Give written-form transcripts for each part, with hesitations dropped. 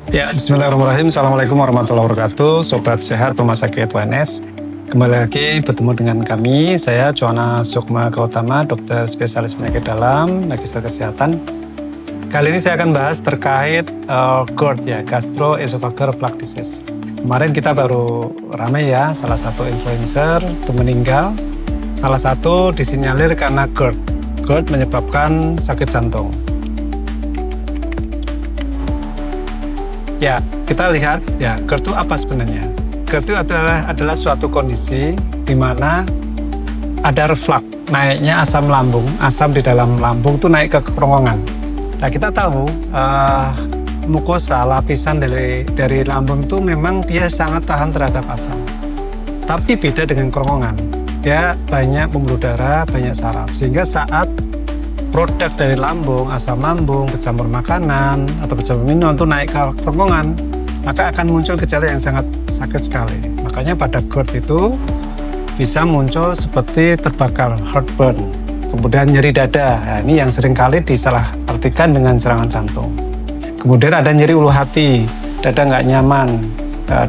Ya, bismillahirrahmanirrahim. Assalamualaikum warahmatullahi wabarakatuh. Sobat Sehat Rumah Sakit UNS. Kembali lagi bertemu dengan kami. Saya Joana Sukma Gautama, dokter spesialis penyakit dalam, magister kesehatan. Kali ini saya akan bahas terkait GERD ya, gastroesophageal reflux disease. Kemarin kita baru ramai ya, salah satu influencer itu meninggal. Salah satu disinyalir karena GERD. GERD menyebabkan sakit jantung. Ya, kita lihat ya, GERD itu apa sebenarnya? GERD itu adalah suatu kondisi di mana ada reflux, naiknya asam lambung, asam di dalam lambung itu naik ke kerongkongan. Nah, kita tahu mukosa, lapisan dari lambung itu memang dia sangat tahan terhadap asam. Tapi beda dengan kerongkongan, dia banyak pembuluh darah, banyak saraf, sehingga saat produk dari lambung, asam lambung, bercampur makanan atau bercampur minum itu naik ke kerongkongan, maka akan muncul gejala yang sangat sakit sekali. Makanya pada GERD itu bisa muncul seperti terbakar, heartburn, kemudian nyeri dada. Nah, ini yang seringkali disalahartikan dengan serangan jantung. Kemudian ada nyeri ulu hati, dada nggak nyaman,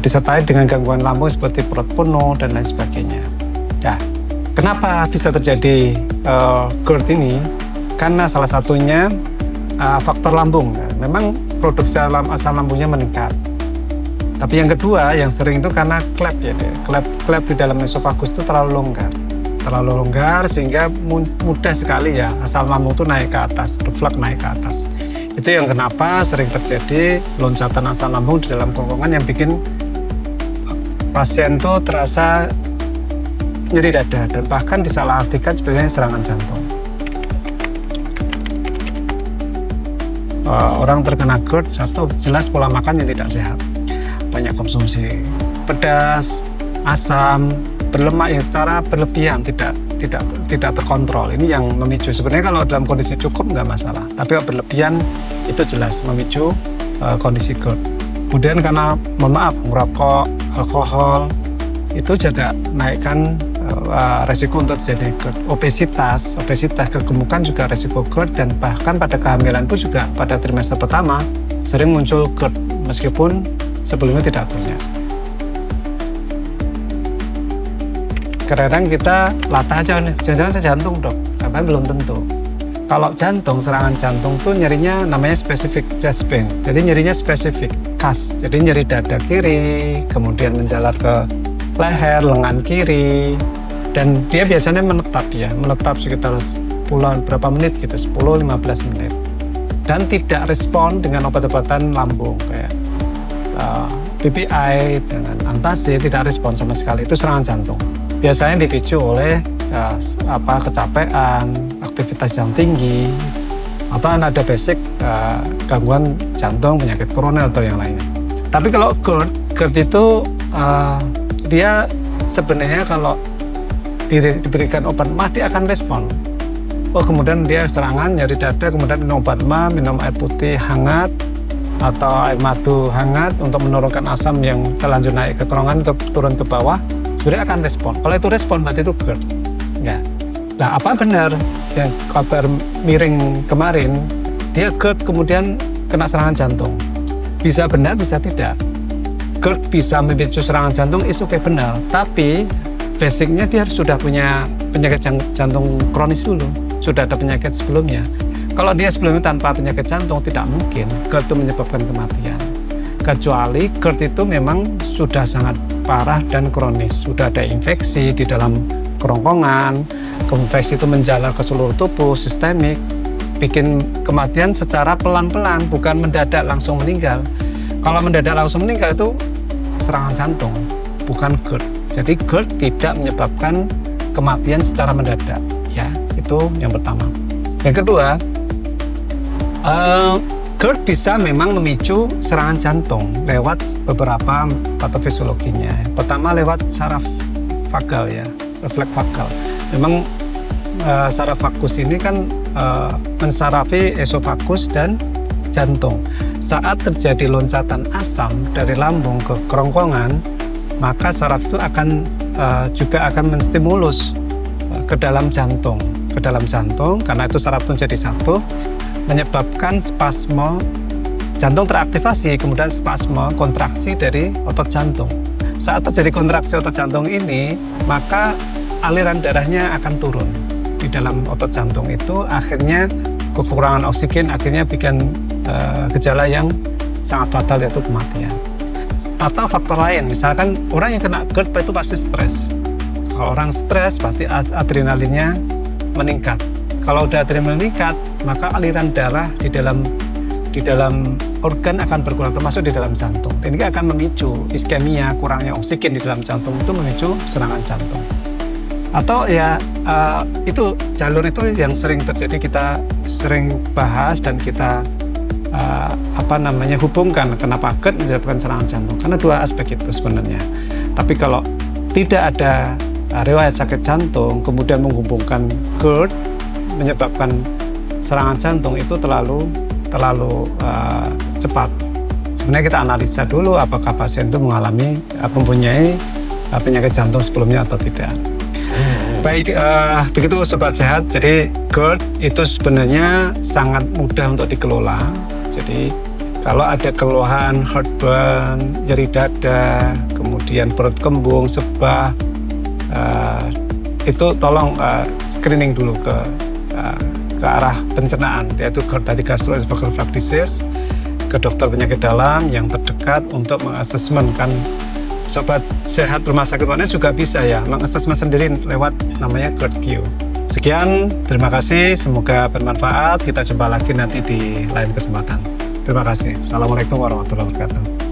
disertai dengan gangguan lambung seperti perut penuh dan lain sebagainya. Ya, kenapa bisa terjadi GERD ini? Karena salah satunya faktor lambung. Memang produksi asam lambungnya meningkat. Tapi yang kedua, yang sering itu karena klep ya, klep di dalam esofagus itu terlalu longgar sehingga mudah sekali ya asam lambung itu naik ke atas, reflux naik ke atas. Itu yang kenapa sering terjadi loncatan asam lambung di dalam kerongkongan yang bikin pasien itu terasa nyeri dada dan bahkan disalahartikan sebagai serangan jantung. Orang terkena GERD, satu jelas pola makan yang tidak sehat, banyak konsumsi pedas, asam, berlemak yang secara berlebihan, tidak terkontrol. Ini yang memicu. Sebenarnya kalau dalam kondisi cukup nggak masalah, tapi kalau berlebihan itu jelas memicu kondisi GERD. Kemudian karena mohon maaf merokok, alkohol itu juga naikkan resiko untuk terjadi GERD. Obesitas, kegemukan juga resiko GERD, dan bahkan pada kehamilan pun juga pada trimester pertama sering muncul GERD meskipun sebelumnya tidak punya. Kadang kita latah aja nih, jangan-jangan saya jantung dok, tapi belum tentu. Kalau jantung, serangan jantung tuh nyerinya namanya specific chest pain, jadi nyerinya spesifik, khas. Jadi nyeri dada kiri, kemudian menjalar ke leher, lengan kiri, dan dia biasanya menetap sekitar berapa menit gitu, 10-15 menit, dan tidak respon dengan obat-obatan lambung kayak PPI dengan antacid, tidak respon sama sekali. Itu serangan jantung. Biasanya dipicu oleh kecapean, aktivitas yang tinggi, atau ada basic gangguan jantung, penyakit koroner atau yang lainnya. Tapi kalau GERD itu dia sebenarnya kalau diberikan obat emah dia akan respon. Kemudian dia serangan nyeri dada, kemudian minum obat emah, minum air putih hangat atau air madu hangat untuk menurunkan asam yang terlanjur naik ke kerongkongan turun ke bawah, sebenarnya akan respon. Kalau itu respon berarti itu GERD. Ya. Nah, apa benar yang kabar miring kemarin dia GERD kemudian kena serangan jantung? Bisa benar, bisa tidak. GERD bisa memicu serangan jantung, is oke benar, tapi basicnya dia sudah punya penyakit jantung kronis dulu, sudah ada penyakit sebelumnya. Kalau dia sebelumnya tanpa penyakit jantung, tidak mungkin GERD itu menyebabkan kematian. Kecuali GERD itu memang sudah sangat parah dan kronis, sudah ada infeksi di dalam kerongkongan, infeksi itu menjalar ke seluruh tubuh, sistemik, bikin kematian secara pelan-pelan, bukan mendadak langsung meninggal. Kalau mendadak langsung meninggal itu serangan jantung, bukan GERD. Jadi GERD tidak menyebabkan kematian secara mendadak. Ya, itu yang pertama. Yang kedua, GERD bisa memang memicu serangan jantung lewat beberapa patofisiologinya. Pertama lewat saraf vagal ya, refleks vagal. Memang saraf vagus ini kan mensarafi esofagus dan jantung. Saat terjadi loncatan asam dari lambung ke kerongkongan, maka saraf itu juga akan menstimulus ke dalam jantung, karena itu saraf itu jadi satu, menyebabkan spasme jantung teraktivasi, kemudian spasme, kontraksi dari otot jantung. Saat terjadi kontraksi otot jantung ini, maka aliran darahnya akan turun di dalam otot jantung itu, akhirnya kekurangan oksigen akhirnya bikin gejala yang sangat fatal, yaitu kematian. Atau faktor lain, misalkan orang yang kena GERD itu pasti stres. Kalau orang stres pasti adrenalinnya meningkat. Kalau udah adrenalin meningkat, maka aliran darah di dalam organ akan berkurang, termasuk di dalam jantung. Ini akan memicu iskemia, kurangnya oksigen di dalam jantung itu memicu serangan jantung. Atau ya itu jalur itu yang sering terjadi, kita sering bahas dan kita hubungkan kenapa GERD menyebabkan serangan jantung, karena dua aspek itu sebenarnya. Tapi kalau tidak ada riwayat sakit jantung kemudian menghubungkan GERD menyebabkan serangan jantung, itu terlalu cepat. Sebenarnya kita analisa dulu apakah pasien itu mempunyai penyakit jantung sebelumnya atau tidak. Baik, begitu Sobat Sehat. Jadi GERD itu sebenarnya sangat mudah untuk dikelola. Jadi kalau ada keluhan heartburn, nyeri dada, kemudian perut kembung, sebah, itu tolong screening dulu ke arah pencernaan, yaitu GERD tadi, gastroesophageal reflux disease, ke dokter penyakit dalam yang terdekat untuk mengasesmen. Kan Sobat Sehat Rumah Sakit UNES juga bisa ya mengasesmen sendiri lewat namanya GERD-Q. Sekian, terima kasih, semoga bermanfaat. Kita jumpa lagi nanti di lain kesempatan. Terima kasih. Assalamualaikum warahmatullahi wabarakatuh.